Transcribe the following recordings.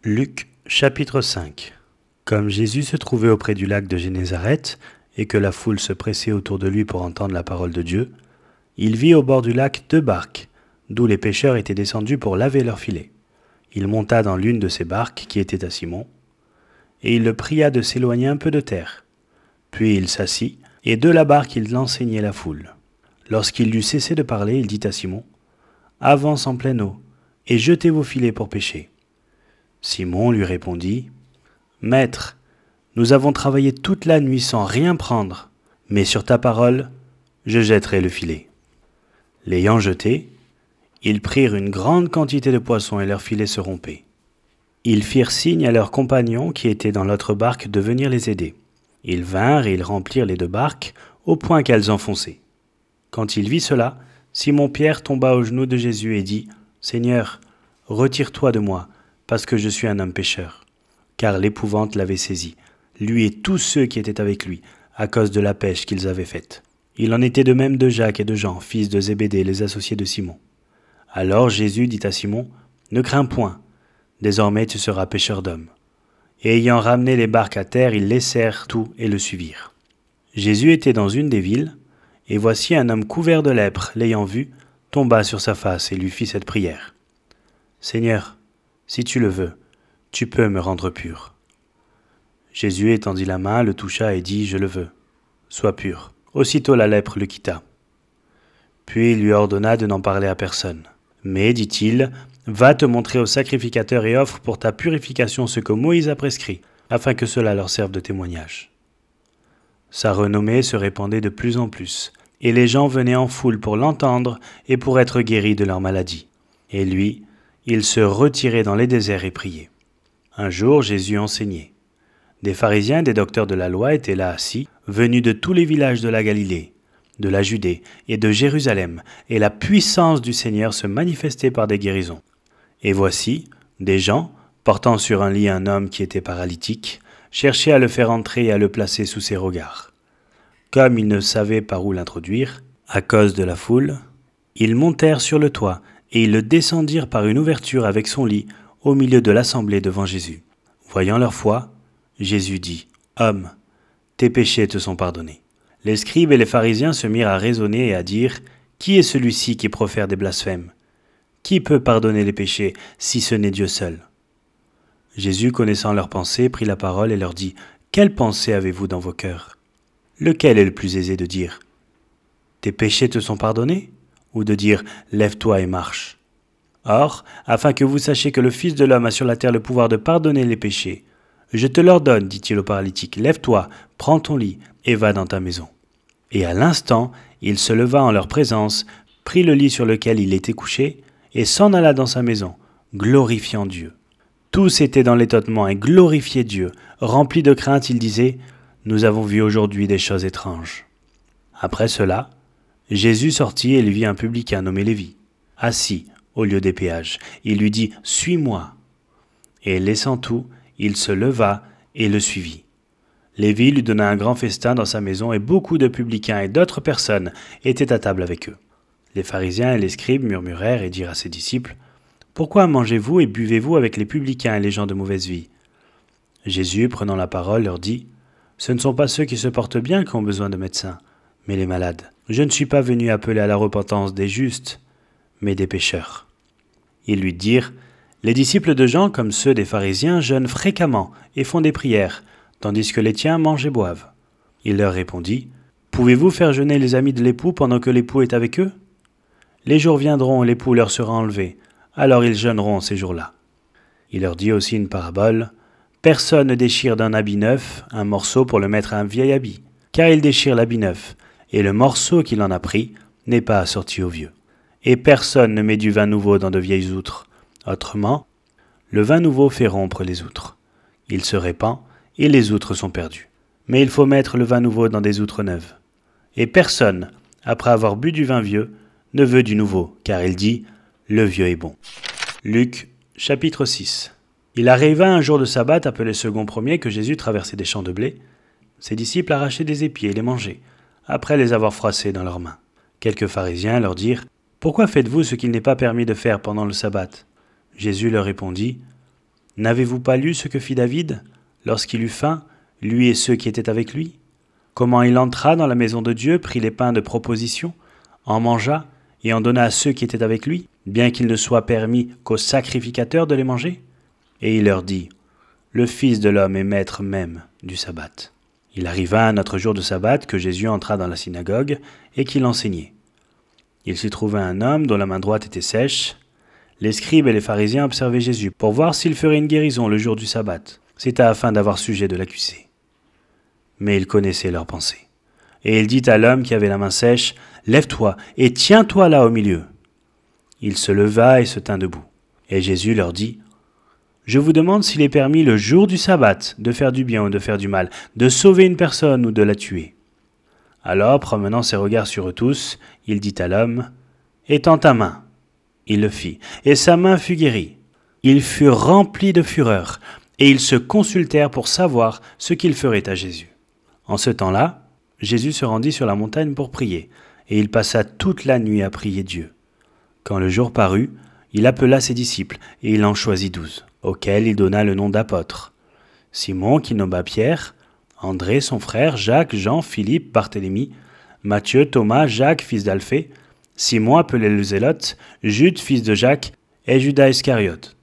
Luc chapitre 5. Comme Jésus se trouvait auprès du lac de Génézareth, et que la foule se pressait autour de lui pour entendre la parole de Dieu, il vit au bord du lac 2 barques, d'où les pêcheurs étaient descendus pour laver leurs filets. Il monta dans l'une de ces barques, qui était à Simon, et il le pria de s'éloigner un peu de terre. Puis il s'assit, et de la barque il enseignait la foule. Lorsqu'il eut cessé de parler, il dit à Simon, « Avance en pleine eau, et jetez vos filets pour pêcher. » Simon lui répondit, « Maître, nous avons travaillé toute la nuit sans rien prendre, mais sur ta parole, je jetterai le filet. » L'ayant jeté, ils prirent une grande quantité de poissons et leurs filets se rompaient. Ils firent signe à leurs compagnons qui étaient dans l'autre barque de venir les aider. Ils vinrent et ils remplirent les 2 barques au point qu'elles enfonçaient. Quand il vit cela, Simon-Pierre tomba aux genoux de Jésus et dit, « Seigneur, retire-toi de moi, parce que je suis un homme pécheur. » Car l'épouvante l'avait saisi, lui et tous ceux qui étaient avec lui, à cause de la pêche qu'ils avaient faite. Il en était de même de Jacques et de Jean, fils de Zébédée, les associés de Simon. Alors Jésus dit à Simon, « Ne crains point, désormais tu seras pêcheur d'hommes. » Et ayant ramené les barques à terre, ils laissèrent tout et le suivirent. Jésus était dans une des villes, et voici un homme couvert de lèpre, l'ayant vu, tomba sur sa face et lui fit cette prière. « Seigneur, si tu le veux, tu peux me rendre pur. » Jésus étendit la main, le toucha et dit, « Je le veux, sois pur. » Aussitôt la lèpre le quitta. Puis il lui ordonna de n'en parler à personne. « Mais, dit-il, va te montrer au sacrificateur et offre pour ta purification ce que Moïse a prescrit, afin que cela leur serve de témoignage. » Sa renommée se répandait de plus en plus, et les gens venaient en foule pour l'entendre et pour être guéris de leur maladie. Et lui, il se retirait dans les déserts et priait. Un jour, Jésus enseignait. Des pharisiens et des docteurs de la loi étaient là assis, venus de tous les villages de la Galilée, de la Judée et de Jérusalem, et la puissance du Seigneur se manifestait par des guérisons. Et voici, des gens, portant sur un lit un homme qui était paralytique, cherchaient à le faire entrer et à le placer sous ses regards. Comme ils ne savaient par où l'introduire, à cause de la foule, ils montèrent sur le toit, et ils le descendirent par une ouverture avec son lit au milieu de l'assemblée devant Jésus. Voyant leur foi, Jésus dit, « Homme, tes péchés te sont pardonnés. » Les scribes et les pharisiens se mirent à raisonner et à dire, « Qui est celui-ci qui profère des blasphèmes? Qui peut pardonner les péchés si ce n'est Dieu seul ?» Jésus, connaissant leurs pensées, prit la parole et leur dit, « Quelle pensée avez-vous dans vos cœurs? Lequel est le plus aisé de dire, « Tes péchés te sont pardonnés » ou de dire, « Lève-toi et marche » Or, afin que vous sachiez que le Fils de l'homme a sur la terre le pouvoir de pardonner les péchés, « Je te l'ordonne, dit-il au paralytique, lève-toi, prends ton lit et va dans ta maison. » Et à l'instant, il se leva en leur présence, prit le lit sur lequel il était couché et s'en alla dans sa maison, glorifiant Dieu. Tous étaient dans l'étonnement et glorifiaient Dieu. Remplis de crainte, ils disaient, « Nous avons vu aujourd'hui des choses étranges. » Après cela, Jésus sortit et il vit un publicain nommé Lévi, assis au lieu des péages. Il lui dit, « Suis-moi. » Et laissant tout, il se leva et le suivit. Lévi lui donna un grand festin dans sa maison et beaucoup de publicains et d'autres personnes étaient à table avec eux. Les pharisiens et les scribes murmurèrent et dirent à ses disciples, « Pourquoi mangez-vous et buvez-vous avec les publicains et les gens de mauvaise vie ?» Jésus, prenant la parole, leur dit, « Ce ne sont pas ceux qui se portent bien qui ont besoin de médecins, mais les malades. Je ne suis pas venu appeler à la repentance des justes, mais des pécheurs. » Ils lui dirent, « Les disciples de Jean, comme ceux des pharisiens, jeûnent fréquemment et font des prières, tandis que les tiens mangent et boivent. » Il leur répondit, « Pouvez-vous faire jeûner les amis de l'époux pendant que l'époux est avec eux? Les jours viendront, l'époux leur sera enlevé, alors ils jeûneront ces jours-là. » Il leur dit aussi une parabole, « Personne ne déchire d'un habit neuf un morceau pour le mettre à un vieil habit, car il déchire l'habit neuf, et le morceau qu'il en a pris n'est pas assorti au vieux. Et personne ne met du vin nouveau dans de vieilles outres. Autrement, le vin nouveau fait rompre les outres. Il se répand, et les outres sont perdues. Mais il faut mettre le vin nouveau dans des outres neuves. Et personne, après avoir bu du vin vieux, ne veut du nouveau, car il dit, le vieux est bon. » Luc, chapitre 6. Il arriva un jour de sabbat, appelé second premier, que Jésus traversait des champs de blé. Ses disciples arrachaient des épis et les mangeaient, après les avoir froissés dans leurs mains. Quelques pharisiens leur dirent, « Pourquoi faites-vous ce qu'il n'est pas permis de faire pendant le sabbat ?» Jésus leur répondit, N'avez-vous pas lu ce que fit David lorsqu'il eut faim, lui et ceux qui étaient avec lui? Comment il entra dans la maison de Dieu, prit les pains de proposition, en mangea et en donna à ceux qui étaient avec lui, bien qu'il ne soit permis qu'aux sacrificateurs de les manger? Et il leur dit, le Fils de l'homme est maître même du sabbat. Il arriva un autre jour de sabbat que Jésus entra dans la synagogue et qu'il enseignait. Il s'y trouvait un homme dont la main droite était sèche. Les scribes et les pharisiens observaient Jésus pour voir s'il ferait une guérison le jour du sabbat. C'était afin d'avoir sujet de l'accuser. Mais il connaissait leurs pensées. Et il dit à l'homme qui avait la main sèche, « Lève-toi et tiens-toi là au milieu. » Il se leva et se tint debout. Et Jésus leur dit, « Je vous demande s'il est permis le jour du sabbat de faire du bien ou de faire du mal, de sauver une personne ou de la tuer. » Alors, promenant ses regards sur eux tous, il dit à l'homme, « Étends ta main. » Il le fit, et sa main fut guérie. Ils furent remplis de fureur, et ils se consultèrent pour savoir ce qu'ils feraient à Jésus. En ce temps-là, Jésus se rendit sur la montagne pour prier, et il passa toute la nuit à prier Dieu. Quand le jour parut, il appela ses disciples, et il en choisit 12, auxquels il donna le nom d'apôtres. Simon, qu'il nomma Pierre, André, son frère, Jacques, Jean, Philippe, Barthélemy, Matthieu, Thomas, Jacques, fils d'Alphée, Simon appelé le Zélote, Jude, fils de Jacques, et Judas Iscariote,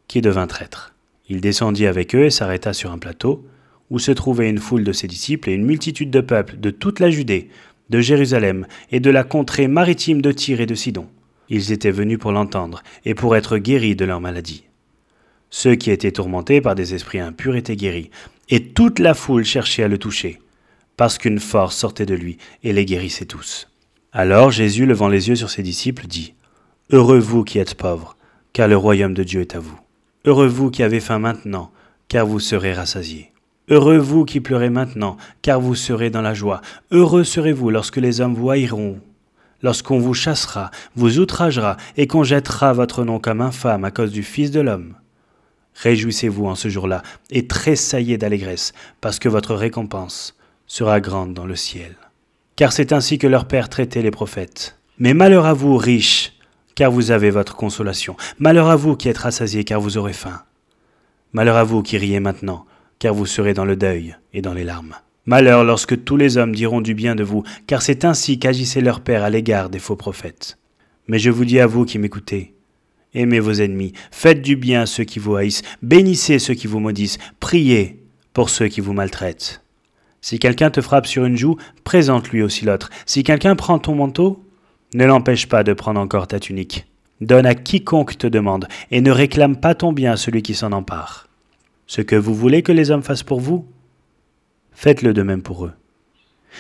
qui devint traître. Il descendit avec eux et s'arrêta sur un plateau, où se trouvait une foule de ses disciples et une multitude de peuple de toute la Judée, de Jérusalem et de la contrée maritime de Tyr et de Sidon. Ils étaient venus pour l'entendre et pour être guéris de leur maladie. Ceux qui étaient tourmentés par des esprits impurs étaient guéris, et toute la foule cherchait à le toucher, parce qu'une force sortait de lui et les guérissait tous. Alors Jésus, levant les yeux sur ses disciples, dit, « Heureux vous qui êtes pauvres, car le royaume de Dieu est à vous. Heureux vous qui avez faim maintenant, car vous serez rassasiés. Heureux vous qui pleurez maintenant, car vous serez dans la joie. Heureux serez-vous lorsque les hommes vous haïront, lorsqu'on vous chassera, vous outragera, et qu'on jettera votre nom comme infâme à cause du Fils de l'homme. Réjouissez-vous en ce jour-là, et tressaillez d'allégresse, parce que votre récompense sera grande dans le ciel. Car c'est ainsi que leur Père traitait les prophètes. Mais malheur à vous, riches, car vous avez votre consolation. Malheur à vous qui êtes rassasiés, car vous aurez faim. Malheur à vous qui riez maintenant, car vous serez dans le deuil et dans les larmes. Malheur lorsque tous les hommes diront du bien de vous, car c'est ainsi qu'agissait leur Père à l'égard des faux prophètes. Mais je vous dis à vous qui m'écoutez, aimez vos ennemis, faites du bien à ceux qui vous haïssent, bénissez ceux qui vous maudissent, priez pour ceux qui vous maltraitent. Si quelqu'un te frappe sur une joue, présente-lui aussi l'autre. Si quelqu'un prend ton manteau, ne l'empêche pas de prendre encore ta tunique. Donne à quiconque te demande, et ne réclame pas ton bien à celui qui s'en empare. Ce que vous voulez que les hommes fassent pour vous, faites-le de même pour eux.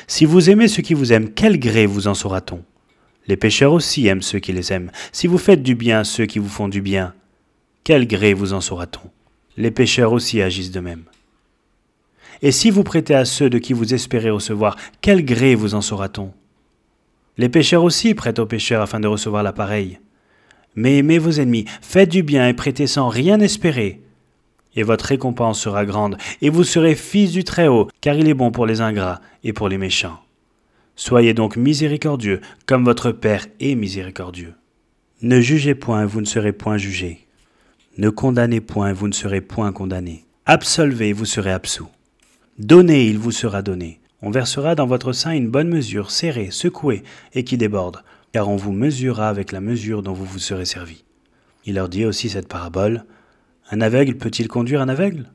Si vous aimez ceux qui vous aiment, quel gré vous en saura-t-on? Les pécheurs aussi aiment ceux qui les aiment. Si vous faites du bien à ceux qui vous font du bien, quel gré vous en saura-t-on? Les pécheurs aussi agissent de même. Et si vous prêtez à ceux de qui vous espérez recevoir, quel gré vous en saura-t-on? Les pécheurs aussi prêtent aux pécheurs afin de recevoir la pareille. Mais aimez vos ennemis, faites du bien et prêtez sans rien espérer. Et votre récompense sera grande, et vous serez fils du Très-Haut, car il est bon pour les ingrats et pour les méchants. Soyez donc miséricordieux, comme votre Père est miséricordieux. Ne jugez point, vous ne serez point jugés. Ne condamnez point, vous ne serez point condamnés. Absolvez, vous serez absous. Donnez, il vous sera donné. On versera dans votre sein une bonne mesure, serrée, secouée, et qui déborde, car on vous mesurera avec la mesure dont vous vous serez servi. Il leur dit aussi cette parabole. Un aveugle peut-il conduire un aveugle?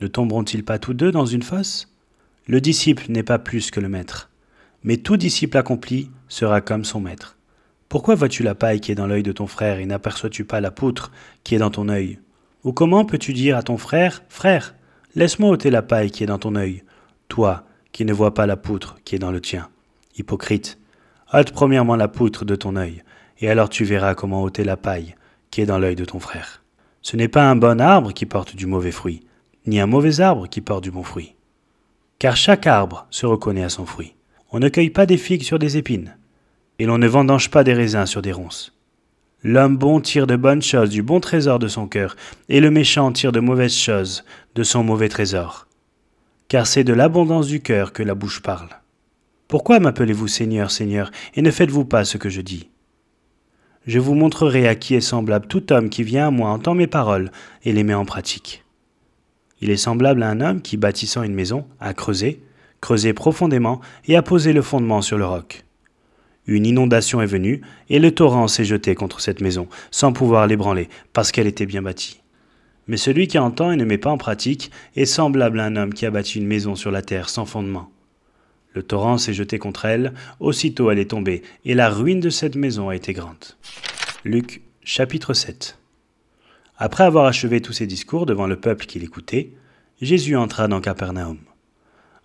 Ne tomberont-ils pas tous deux dans une fosse? Le disciple n'est pas plus que le maître, mais tout disciple accompli sera comme son maître. Pourquoi vois-tu la paille qui est dans l'œil de ton frère et n'aperçois-tu pas la poutre qui est dans ton œil? Ou comment peux-tu dire à ton frère, « Frère, laisse-moi ôter la paille qui est dans ton œil, toi qui ne vois pas la poutre qui est dans le tien. » Hypocrite, ôte premièrement la poutre de ton œil, et alors tu verras comment ôter la paille qui est dans l'œil de ton frère. Ce n'est pas un bon arbre qui porte du mauvais fruit, ni un mauvais arbre qui porte du bon fruit. Car chaque arbre se reconnaît à son fruit. On ne cueille pas des figues sur des épines, et l'on ne vendange pas des raisins sur des ronces. L'homme bon tire de bonnes choses du bon trésor de son cœur, et le méchant tire de mauvaises choses de son mauvais trésor. Car c'est de l'abondance du cœur que la bouche parle. Pourquoi m'appelez-vous Seigneur, Seigneur, et ne faites-vous pas ce que je dis? Je vous montrerai à qui est semblable tout homme qui vient à moi, entend mes paroles et les met en pratique. Il est semblable à un homme qui, bâtissant une maison, a creusé profondément et a posé le fondement sur le roc. Une inondation est venue, et le torrent s'est jeté contre cette maison, sans pouvoir l'ébranler, parce qu'elle était bien bâtie. Mais celui qui entend et ne met pas en pratique est semblable à un homme qui a bâti une maison sur la terre sans fondement. Le torrent s'est jeté contre elle, aussitôt elle est tombée, et la ruine de cette maison a été grande. Luc, chapitre 7. Après avoir achevé tous ses discours devant le peuple qui l'écoutait, Jésus entra dans Capernaum.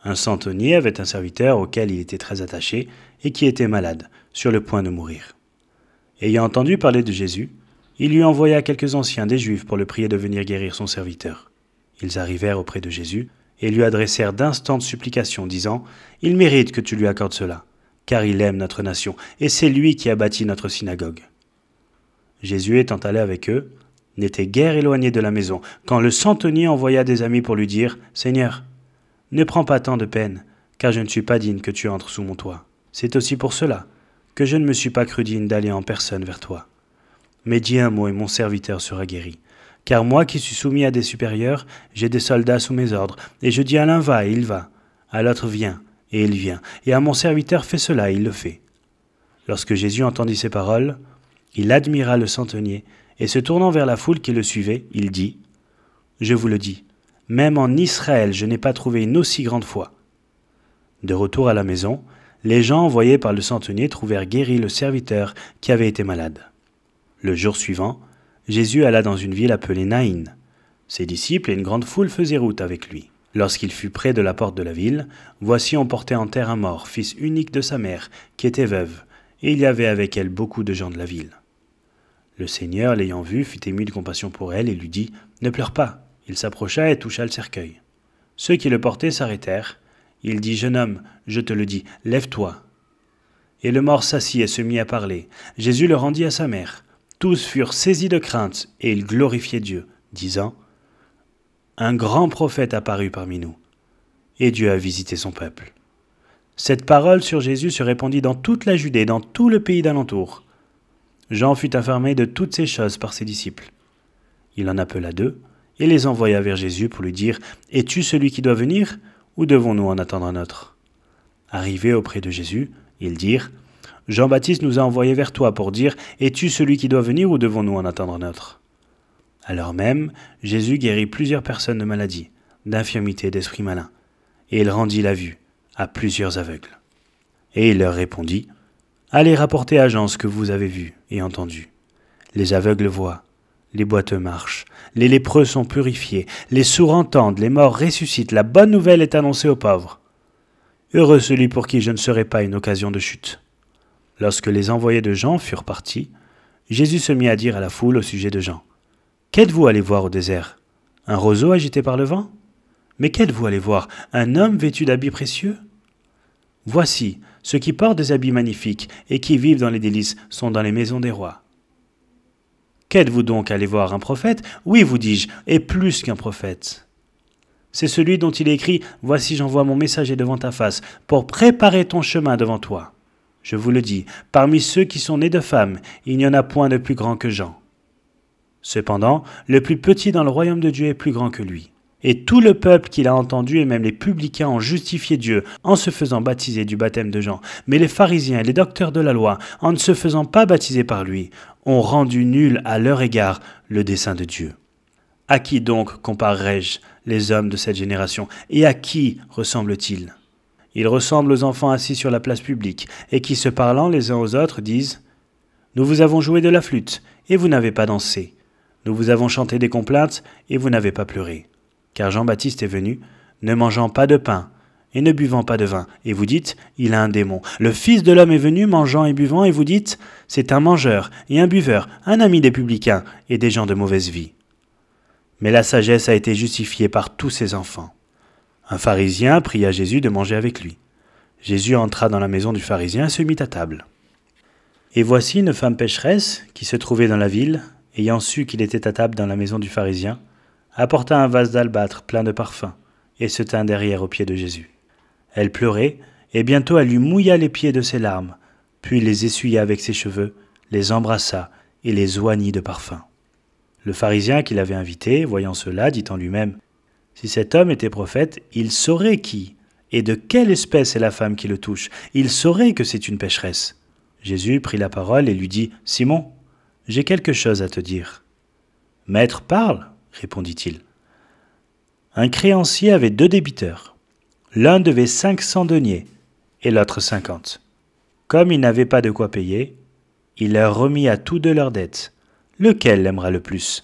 Un centenier avait un serviteur auquel il était très attaché et qui était malade, sur le point de mourir. Ayant entendu parler de Jésus, il lui envoya quelques anciens des Juifs pour le prier de venir guérir son serviteur. Ils arrivèrent auprès de Jésus et lui adressèrent d'instantes supplications, disant « Il mérite que tu lui accordes cela, car il aime notre nation, et c'est lui qui a bâti notre synagogue. » Jésus étant allé avec eux, n'était guère éloigné de la maison, quand le centenier envoya des amis pour lui dire « Seigneur, ne prends pas tant de peine, car je ne suis pas digne que tu entres sous mon toit. C'est aussi pour cela que je ne me suis pas cru digne d'aller en personne vers toi. Mais dis un mot et mon serviteur sera guéri. Car moi qui suis soumis à des supérieurs, j'ai des soldats sous mes ordres, et je dis à l'un va, et il va, à l'autre viens, et il vient, et à mon serviteur fais cela, et il le fait. » Lorsque Jésus entendit ces paroles, il admira le centenier, et se tournant vers la foule qui le suivait, il dit « Je vous le dis, même en Israël je n'ai pas trouvé une aussi grande foi. » De retour à la maison, les gens envoyés par le centenier trouvèrent guéri le serviteur qui avait été malade. Le jour suivant, Jésus alla dans une ville appelée Naïn. Ses disciples et une grande foule faisaient route avec lui. Lorsqu'il fut près de la porte de la ville, voici on portait en terre un mort, fils unique de sa mère, qui était veuve, et il y avait avec elle beaucoup de gens de la ville. Le Seigneur, l'ayant vue, fut ému de compassion pour elle et lui dit « Ne pleure pas ». Il s'approcha et toucha le cercueil. Ceux qui le portaient s'arrêtèrent. Il dit « Jeune homme, je te le dis, lève-toi ». Et le mort s'assit et se mit à parler. Jésus le rendit à sa mère. Tous furent saisis de crainte, et ils glorifiaient Dieu, disant « Un grand prophète apparut parmi nous, et Dieu a visité son peuple. » Cette parole sur Jésus se répandit dans toute la Judée, dans tout le pays d'alentour. Jean fut informé de toutes ces choses par ses disciples. Il en appela 2, et les envoya vers Jésus pour lui dire « Es-tu celui qui doit venir, ou devons-nous en attendre un autre ?» Arrivés auprès de Jésus, ils dirent « Jean-Baptiste nous a envoyés vers toi pour dire « Es-tu celui qui doit venir ou devons-nous en attendre un autre ?» Alors même, Jésus guérit plusieurs personnes de maladies, d'infirmités, d'esprits malins, et il rendit la vue à plusieurs aveugles. Et il leur répondit « Allez rapporter à Jean ce que vous avez vu et entendu. Les aveugles voient, les boiteux marchent, les lépreux sont purifiés, les sourds entendent, les morts ressuscitent, la bonne nouvelle est annoncée aux pauvres. Heureux celui pour qui je ne serai pas une occasion de chute. » Lorsque les envoyés de Jean furent partis, Jésus se mit à dire à la foule au sujet de Jean « Qu'êtes-vous allé voir au désert? Un roseau agité par le vent? Mais qu'êtes-vous allé voir? Un homme vêtu d'habits précieux? Voici, ceux qui portent des habits magnifiques et qui vivent dans les délices sont dans les maisons des rois. Qu'êtes-vous donc allé voir? Un prophète? Oui, vous dis-je, et plus qu'un prophète. C'est celui dont il est écrit « Voici j'envoie mon messager devant ta face, pour préparer ton chemin devant toi. » Je vous le dis, parmi ceux qui sont nés de femmes, il n'y en a point de plus grand que Jean. Cependant, le plus petit dans le royaume de Dieu est plus grand que lui. Et tout le peuple qui l'a entendu et même les publicains ont justifié Dieu en se faisant baptiser du baptême de Jean. Mais les pharisiens et les docteurs de la loi, en ne se faisant pas baptiser par lui, ont rendu nul à leur égard le dessein de Dieu. À qui donc comparerai-je les hommes de cette génération, et à qui ressemblent-ils? Ils ressemblent aux enfants assis sur la place publique, et qui, se parlant les uns aux autres, disent « Nous vous avons joué de la flûte, et vous n'avez pas dansé. Nous vous avons chanté des complaintes, et vous n'avez pas pleuré. Car Jean-Baptiste est venu, ne mangeant pas de pain, et ne buvant pas de vin. Et vous dites « Il a un démon. » Le Fils de l'homme est venu, mangeant et buvant, et vous dites « C'est un mangeur et un buveur, un ami des publicains et des gens de mauvaise vie. » Mais la sagesse a été justifiée par tous ses enfants. Un pharisien pria Jésus de manger avec lui. Jésus entra dans la maison du pharisien et se mit à table. Et voici une femme pécheresse qui se trouvait dans la ville, ayant su qu'il était à table dans la maison du pharisien, apporta un vase d'albâtre plein de parfums et se tint derrière aux pieds de Jésus. Elle pleurait, et bientôt elle lui mouilla les pieds de ses larmes, puis les essuya avec ses cheveux, les embrassa et les oignit de parfum. Le pharisien qui l'avait invité, voyant cela, dit en lui-même « Si cet homme était prophète, il saurait qui et de quelle espèce est la femme qui le touche. Il saurait que c'est une pécheresse. Jésus prit la parole et lui dit, « Simon, j'ai quelque chose à te dire. »« Maître, parle, répondit-il. Un créancier avait 2 débiteurs. L'un devait 500 deniers et l'autre 50. Comme il n'avait pas de quoi payer, il leur remit à tous 2 leurs dettes. Lequel l'aimera le plus ?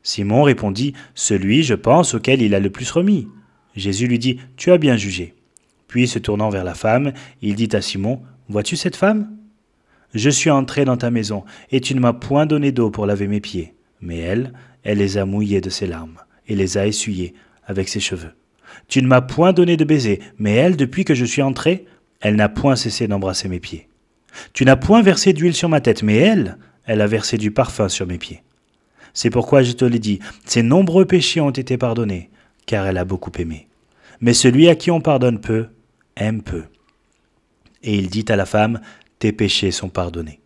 Simon répondit, « Celui, je pense, auquel il a le plus remis. » Jésus lui dit, « Tu as bien jugé. » Puis, se tournant vers la femme, il dit à Simon, « Vois-tu cette femme ? Je suis entré dans ta maison, et tu ne m'as point donné d'eau pour laver mes pieds. Mais elle les a mouillés de ses larmes, et les a essuyés avec ses cheveux. Tu ne m'as point donné de baiser, mais elle, depuis que je suis entré, elle n'a point cessé d'embrasser mes pieds. Tu n'as point versé d'huile sur ma tête, mais elle a versé du parfum sur mes pieds. C'est pourquoi je te l'ai dit, ses nombreux péchés ont été pardonnés, car elle a beaucoup aimé. Mais celui à qui on pardonne peu, aime peu. Et il dit à la femme, tes péchés sont pardonnés.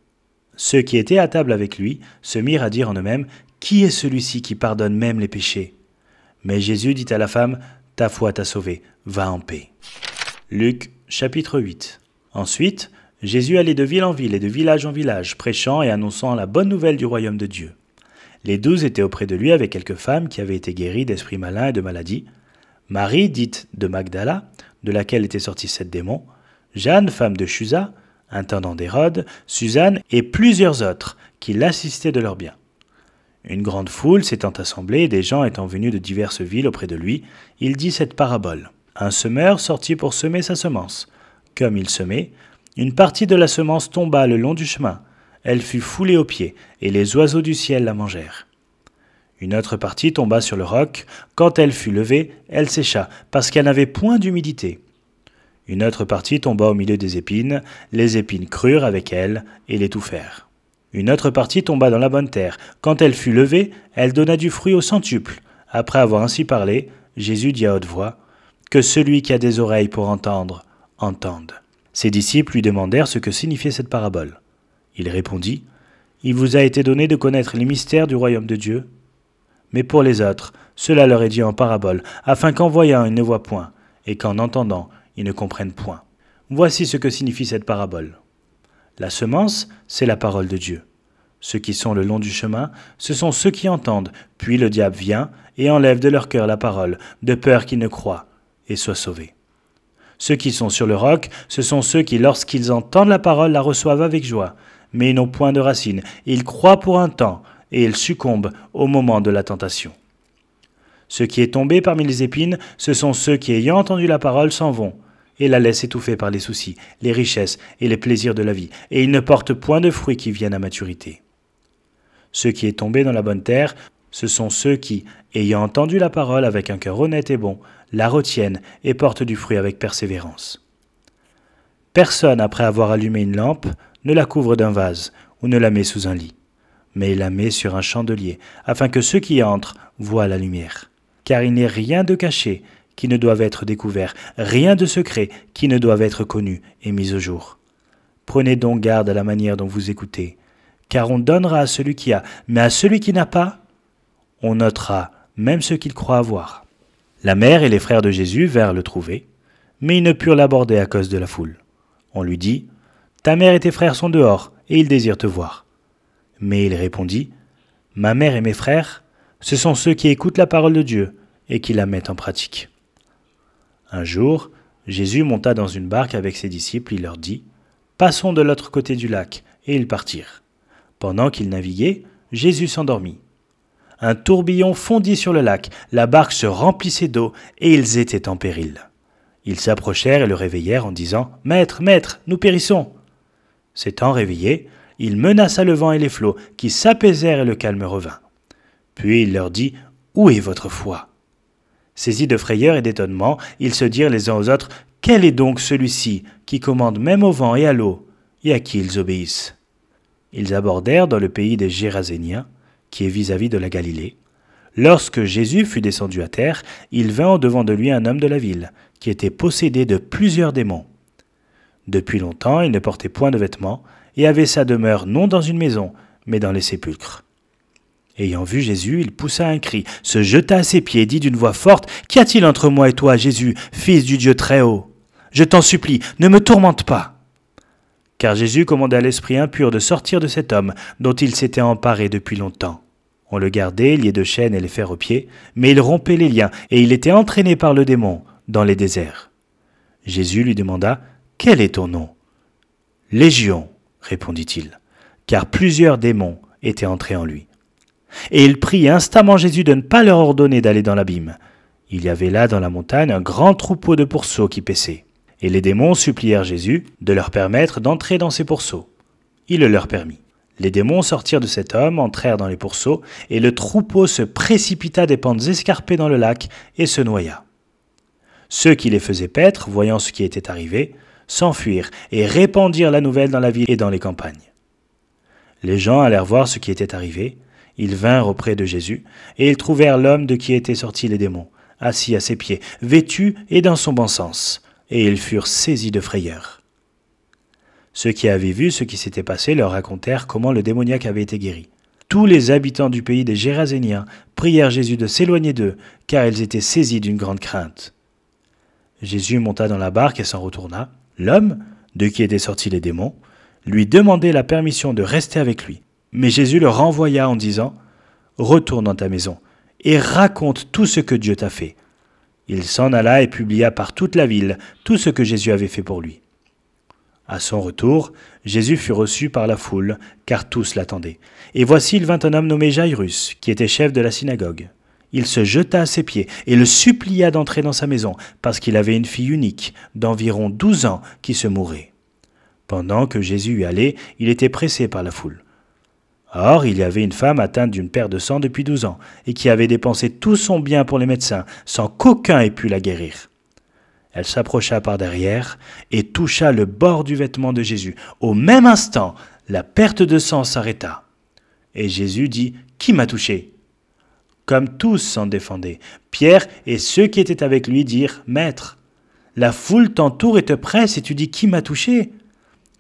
Ceux qui étaient à table avec lui se mirent à dire en eux-mêmes, qui est celui-ci qui pardonne même les péchés ? Mais Jésus dit à la femme, ta foi t'a sauvée, va en paix. Luc chapitre 8. Ensuite, Jésus allait de ville en ville et de village en village, prêchant et annonçant la bonne nouvelle du royaume de Dieu. Les 12 étaient auprès de lui avec quelques femmes qui avaient été guéries d'esprits malins et de maladies. Marie, dite de Magdala, de laquelle étaient sortis 7 démons, Jeanne, femme de Chuza, intendant d'Hérode, Suzanne et plusieurs autres qui l'assistaient de leurs biens. Une grande foule s'étant assemblée, des gens étant venus de diverses villes auprès de lui, il dit cette parabole. Un semeur sortit pour semer sa semence. Comme il semait, une partie de la semence tomba le long du chemin. Elle fut foulée aux pieds, et les oiseaux du ciel la mangèrent. Une autre partie tomba sur le roc. Quand elle fut levée, elle sécha, parce qu'elle n'avait point d'humidité. Une autre partie tomba au milieu des épines. Les épines crurent avec elle et l'étouffèrent. Une autre partie tomba dans la bonne terre. Quand elle fut levée, elle donna du fruit au centuple. Après avoir ainsi parlé, Jésus dit à haute voix, « Que celui qui a des oreilles pour entendre, entende. » Ses disciples lui demandèrent ce que signifiait cette parabole. Il répondit, « Il vous a été donné de connaître les mystères du royaume de Dieu. Mais pour les autres, cela leur est dit en parabole, afin qu'en voyant ils ne voient point, et qu'en entendant ils ne comprennent point. Voici ce que signifie cette parabole. La semence, c'est la parole de Dieu. Ceux qui sont le long du chemin, ce sont ceux qui entendent, puis le diable vient et enlève de leur cœur la parole, de peur qu'ils ne croient et soient sauvés. Ceux qui sont sur le roc, ce sont ceux qui, lorsqu'ils entendent la parole, la reçoivent avec joie, mais ils n'ont point de racines. Ils croient pour un temps, et ils succombent au moment de la tentation. Ce qui est tombé parmi les épines, ce sont ceux qui, ayant entendu la parole, s'en vont, et la laissent étouffer par les soucis, les richesses et les plaisirs de la vie, et ils ne portent point de fruits qui viennent à maturité. Ce qui est tombé dans la bonne terre, ce sont ceux qui, ayant entendu la parole avec un cœur honnête et bon, la retiennent et portent du fruit avec persévérance. Personne, après avoir allumé une lampe, ne la couvre d'un vase ou ne la met sous un lit, mais il la met sur un chandelier, afin que ceux qui entrent voient la lumière. Car il n'est rien de caché qui ne doive être découvert, rien de secret qui ne doive être connu et mis au jour. Prenez donc garde à la manière dont vous écoutez, car on donnera à celui qui a, mais à celui qui n'a pas, on notera même ce qu'il croit avoir. La mère et les frères de Jésus vinrent le trouver, mais ils ne purent l'aborder à cause de la foule. On lui dit, « Ta mère et tes frères sont dehors, et ils désirent te voir. » Mais il répondit, « Ma mère et mes frères, ce sont ceux qui écoutent la parole de Dieu et qui la mettent en pratique. » Un jour, Jésus monta dans une barque avec ses disciples, il leur dit, « Passons de l'autre côté du lac. » Et ils partirent. Pendant qu'ils naviguaient, Jésus s'endormit. Un tourbillon fondit sur le lac, la barque se remplissait d'eau et ils étaient en péril. Ils s'approchèrent et le réveillèrent en disant « Maître, maître, nous périssons !» S'étant réveillé, il menaça le vent et les flots qui s'apaisèrent et le calme revint. Puis il leur dit « Où est votre foi ?» Saisis de frayeur et d'étonnement, ils se dirent les uns aux autres « Quel est donc celui-ci qui commande même au vent et à l'eau, et à qui ils obéissent ?» Ils abordèrent dans le pays des Géraséniens, qui est vis-à-vis de la Galilée. Lorsque Jésus fut descendu à terre, il vint au-devant de lui un homme de la ville, qui était possédé de plusieurs démons. Depuis longtemps, il ne portait point de vêtements, et avait sa demeure non dans une maison, mais dans les sépulcres. Ayant vu Jésus, il poussa un cri, se jeta à ses pieds et dit d'une voix forte, « Qu'y a-t-il entre moi et toi, Jésus, fils du Dieu très haut? Je t'en supplie, ne me tourmente pas. » Car Jésus commanda à l'esprit impur de sortir de cet homme dont il s'était emparé depuis longtemps. On le gardait, lié de chaînes et les fers aux pieds, mais il rompait les liens et il était entraîné par le démon dans les déserts. Jésus lui demanda, « Quel est ton nom ?»« Légion, répondit-il, car plusieurs démons étaient entrés en lui. Et il prie instamment Jésus de ne pas leur ordonner d'aller dans l'abîme. Il y avait là dans la montagne un grand troupeau de pourceaux qui paissaient. Et les démons supplièrent Jésus de leur permettre d'entrer dans ces pourceaux. Il le leur permit. Les démons sortirent de cet homme, entrèrent dans les pourceaux, et le troupeau se précipita des pentes escarpées dans le lac et se noya. Ceux qui les faisaient paître, voyant ce qui était arrivé, s'enfuirent et répandirent la nouvelle dans la ville et dans les campagnes. Les gens allèrent voir ce qui était arrivé. Ils vinrent auprès de Jésus, et ils trouvèrent l'homme de qui étaient sortis les démons, assis à ses pieds, vêtu et dans son bon sens, et ils furent saisis de frayeur. Ceux qui avaient vu ce qui s'était passé leur racontèrent comment le démoniaque avait été guéri. Tous les habitants du pays des Géraséniens prièrent Jésus de s'éloigner d'eux, car ils étaient saisis d'une grande crainte. Jésus monta dans la barque et s'en retourna. L'homme, de qui étaient sortis les démons, lui demandait la permission de rester avec lui. Mais Jésus le renvoya en disant, « Retourne dans ta maison et raconte tout ce que Dieu t'a fait. » Il s'en alla et publia par toute la ville tout ce que Jésus avait fait pour lui. À son retour, Jésus fut reçu par la foule, car tous l'attendaient. Et voici, il vint un homme nommé Jairus, qui était chef de la synagogue. Il se jeta à ses pieds et le supplia d'entrer dans sa maison, parce qu'il avait une fille unique, d'environ 12 ans, qui se mourait. Pendant que Jésus y allait, il était pressé par la foule. Or, il y avait une femme atteinte d'une perte de sang depuis 12 ans, et qui avait dépensé tout son bien pour les médecins, sans qu'aucun ait pu la guérir. Elle s'approcha par derrière et toucha le bord du vêtement de Jésus. Au même instant, la perte de sang s'arrêta. Et Jésus dit, « Qui m'a touché ?» Comme tous s'en défendaient, Pierre et ceux qui étaient avec lui dirent, « Maître, la foule t'entoure et te presse, et tu dis, « Qui m'a touché ?»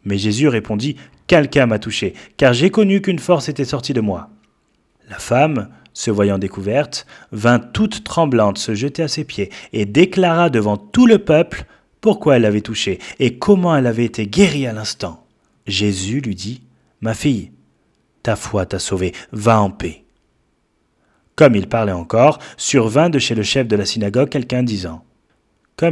Mais Jésus répondit, « Quelqu'un m'a touché, car j'ai connu qu'une force était sortie de moi. » La femme, se voyant découverte, vint toute tremblante se jeter à ses pieds et déclara devant tout le peuple pourquoi elle l'avait touché et comment elle avait été guérie à l'instant. Jésus lui dit, « Ma fille, ta foi t'a sauvée, va en paix. » Comme il parlait encore, survint de chez le chef de la synagogue quelqu'un disant, « Ta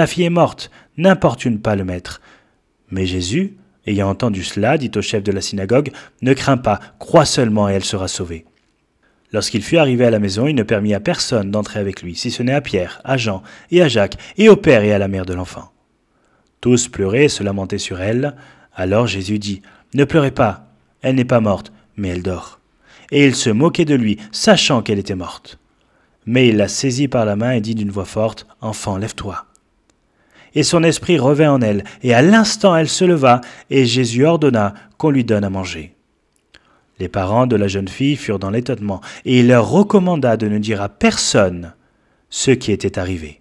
fille est morte, n'importune pas le maître. » Mais Jésus, ayant entendu cela, dit au chef de la synagogue, « Ne crains pas, crois seulement et elle sera sauvée. » Lorsqu'il fut arrivé à la maison, il ne permit à personne d'entrer avec lui, si ce n'est à Pierre, à Jean et à Jacques, et au père et à la mère de l'enfant. Tous pleuraient et se lamentaient sur elle. Alors Jésus dit, « Ne pleurez pas, elle n'est pas morte, mais elle dort. » Et ils se moquaient de lui, sachant qu'elle était morte. Mais il la saisit par la main et dit d'une voix forte, « Enfant, lève-toi. » Et son esprit revint en elle, et à l'instant elle se leva, et Jésus ordonna qu'on lui donne à manger. Les parents de la jeune fille furent dans l'étonnement, et il leur recommanda de ne dire à personne ce qui était arrivé.